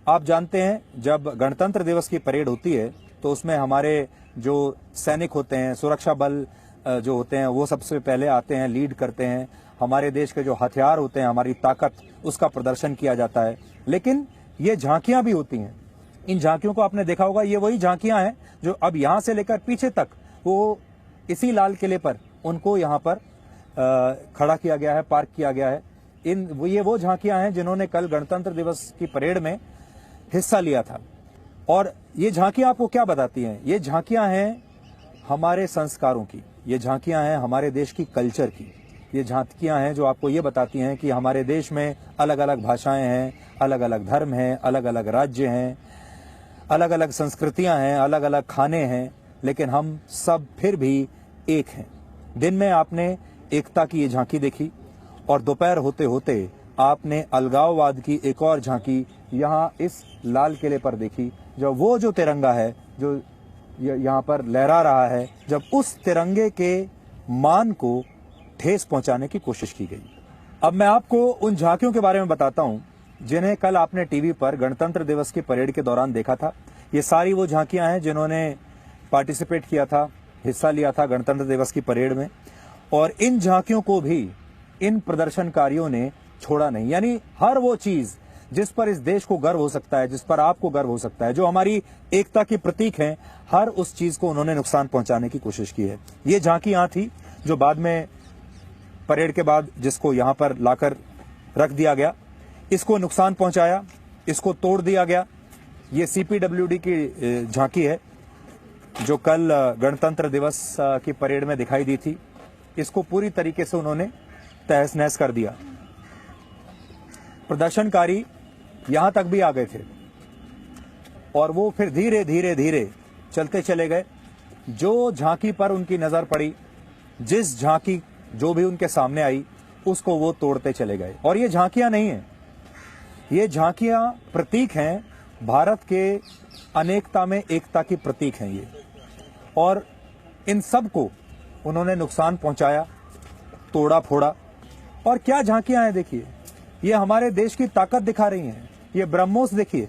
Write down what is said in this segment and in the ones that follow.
आप जानते हैं जब गणतंत्र दिवस की परेड होती है तो उसमें हमारे जो सैनिक होते हैं, सुरक्षा बल जो होते हैं, वो सबसे पहले आते हैं, लीड करते हैं। हमारे देश के जो हथियार होते हैं, हमारी ताकत, उसका प्रदर्शन किया जाता है। लेकिन ये झांकियां भी होती हैं। इन झांकियों को आपने देखा होगा, ये वही झांकियां हैं जो अब यहां से लेकर पीछे तक वो इसी लाल किले पर उनको यहां पर खड़ा किया गया है, पार्क किया गया है। ये वो झांकियां हैं जिन्होंने कल गणतंत्र दिवस की परेड में हिस्सा लिया था। और ये झांकियां आपको क्या बताती हैं? ये झांकियां हैं हमारे संस्कारों की, ये झांकियां हैं हमारे देश की कल्चर की। ये झांकियां हैं जो आपको ये बताती हैं कि हमारे देश में अलग अलग भाषाएं हैं, अलग अलग धर्म हैं, अलग अलग राज्य हैं, अलग अलग संस्कृतियां हैं, अलग अलग खाने हैं, लेकिन हम सब फिर भी एक हैं। दिन में आपने एकता की ये झांकी देखी और दोपहर होते होते आपने अलगाववाद की एक और झांकी यहाँ इस लाल किले पर देखी। जब वो जो तिरंगा है जो यहाँ पर लहरा रहा है, जब उस तिरंगे के मान को ठेस पहुंचाने की कोशिश की गई। अब मैं आपको उन झांकियों के बारे में बताता हूं जिन्हें कल आपने टीवी पर गणतंत्र दिवस की परेड के दौरान देखा था। ये सारी वो झांकियां हैं जिन्होंने पार्टिसिपेट किया था, हिस्सा लिया था गणतंत्र दिवस की परेड में। और इन झांकियों को भी इन प्रदर्शनकारियों ने छोड़ा नहीं। यानी हर वो चीज जिस पर इस देश को गर्व हो सकता है, जिस पर आपको गर्व हो सकता है, जो हमारी एकता की प्रतीक हैं, हर उस चीज को उन्होंने नुकसान पहुंचाने की कोशिश की है। ये झांकी यहां थी जो बाद में परेड के बाद जिसको यहां पर लाकर रख दिया गया, इसको नुकसान पहुंचाया, इसको तोड़ दिया गया। ये सीपीडब्ल्यूडी की झांकी है जो कल गणतंत्र दिवस की परेड में दिखाई दी थी। इसको पूरी तरीके से उन्होंने तहस नहस कर दिया। प्रदर्शनकारी यहां तक भी आ गए थे और वो फिर धीरे धीरे धीरे चलते चले गए। जो झांकी पर उनकी नजर पड़ी, जिस झांकी जो भी उनके सामने आई, उसको वो तोड़ते चले गए। और ये झांकियां नहीं हैं, ये झांकियां प्रतीक हैं भारत के अनेकता में एकता की प्रतीक हैं ये। और इन सब को उन्होंने नुकसान पहुंचाया, तोड़ा फोड़ा। और क्या झांकियां हैं देखिए, ये हमारे देश की ताकत दिखा रही हैं। ये ब्रह्मोस देखिए,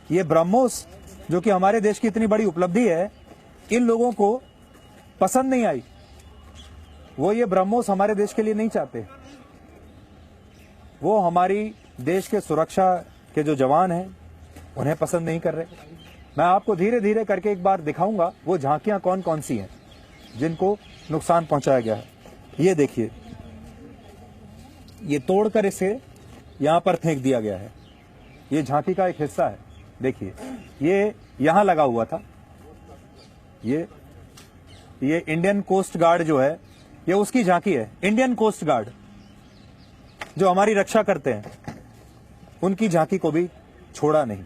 ये ब्रह्मोस जो कि हमारे देश की इतनी बड़ी उपलब्धि है, इन लोगों को पसंद नहीं आई। वो ये ब्रह्मोस हमारे देश के लिए नहीं चाहते। वो हमारी देश के सुरक्षा के जो जवान हैं उन्हें पसंद नहीं कर रहे। मैं आपको धीरे धीरे करके एक बार दिखाऊंगा वो झांकियां कौन कौन सी हैं जिनको नुकसान पहुंचाया गया है। ये देखिए, ये तोड़कर इसे यहां पर फेंक दिया गया है। ये झांकी का एक हिस्सा है। देखिए, ये यहां लगा हुआ था। ये इंडियन कोस्ट गार्ड जो है, ये उसकी झांकी है। इंडियन कोस्ट गार्ड जो हमारी रक्षा करते हैं, उनकी झांकी को भी छोड़ा नहीं।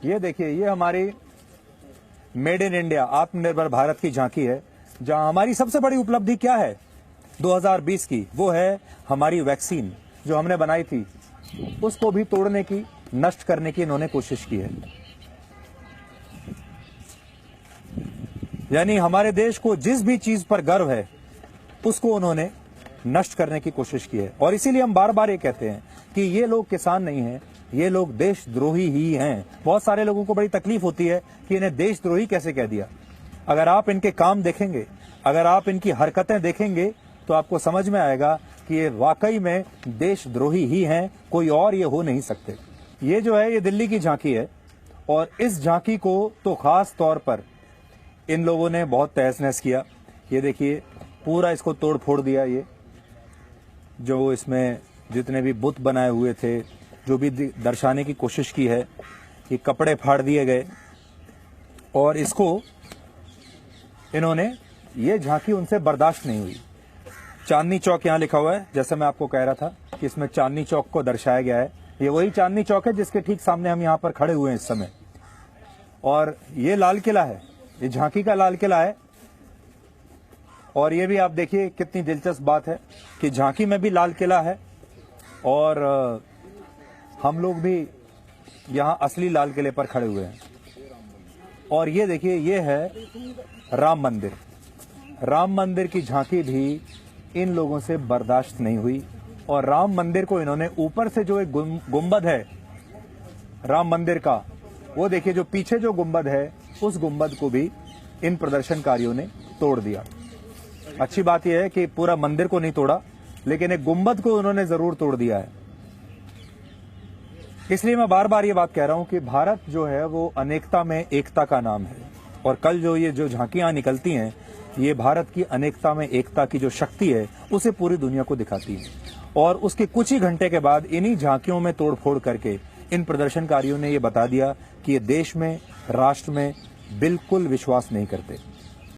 ये देखिए, ये हमारी मेड इन इंडिया, आत्मनिर्भर भारत की झांकी है, जहां हमारी सबसे बड़ी उपलब्धि क्या है 2020 की, वो है हमारी वैक्सीन जो हमने बनाई थी। उसको भी तोड़ने की, नष्ट करने की इन्होंने कोशिश की है। यानी हमारे देश को जिस भी चीज पर गर्व है उसको उन्होंने नष्ट करने की कोशिश की है। और इसीलिए हम बार बार ये कहते हैं कि ये लोग किसान नहीं हैं, ये लोग देशद्रोही ही हैं। बहुत सारे लोगों को बड़ी तकलीफ होती है कि इन्हें देशद्रोही कैसे कह दिया। अगर आप इनके काम देखेंगे, अगर आप इनकी हरकतें देखेंगे, तो आपको समझ में आएगा कि ये वाकई में देशद्रोही ही हैं, कोई और ये हो नहीं सकते। ये जो है, ये दिल्ली की झांकी है और इस झांकी को तो खास तौर पर इन लोगों ने बहुत तहस नहस किया। ये देखिए, पूरा इसको तोड़ फोड़ दिया। ये जो इसमें जितने भी बुत बनाए हुए थे, जो भी दर्शाने की कोशिश की है, ये कपड़े फाड़ दिए गए। और इसको इन्होंने, ये झांकी उनसे बर्दाश्त नहीं हुई। चांदनी चौक यहाँ लिखा हुआ है, जैसे मैं आपको कह रहा था कि इसमें चांदनी चौक को दर्शाया गया है। ये वही चांदनी चौक है जिसके ठीक सामने हम यहाँ पर खड़े हुए हैं इस समय। और ये लाल किला है, ये झांकी का लाल किला है। और ये भी आप देखिए कितनी दिलचस्प बात है कि झांकी में भी लाल किला है और हम लोग भी यहाँ असली लाल किले पर खड़े हुए हैं। और ये देखिए, ये है राम मंदिर। राम मंदिर की झांकी भी इन लोगों से बर्दाश्त नहीं हुई और राम मंदिर को इन्होंने ऊपर से जो एक गुंबद है राम मंदिर का, वो देखिए जो पीछे जो गुंबद है, उस गुंबद को भी इन प्रदर्शनकारियों ने तोड़ दिया। अच्छी बात यह है कि पूरा मंदिर को नहीं तोड़ा, लेकिन एक गुंबद को उन्होंने जरूर तोड़ दिया है। इसलिए मैं बार बार ये बात कह रहा हूं कि भारत जो है वो अनेकता में एकता का नाम है, और कल जो ये जो झांकियां निकलती हैं, ये भारत की अनेकता में एकता की जो शक्ति है उसे पूरी दुनिया को दिखाती है। और उसके कुछ ही घंटे के बाद इन्हीं झांकियों में तोड़फोड़ करके इन प्रदर्शनकारियों ने ये बता दिया कि ये देश में, राष्ट्र में बिल्कुल विश्वास नहीं करते।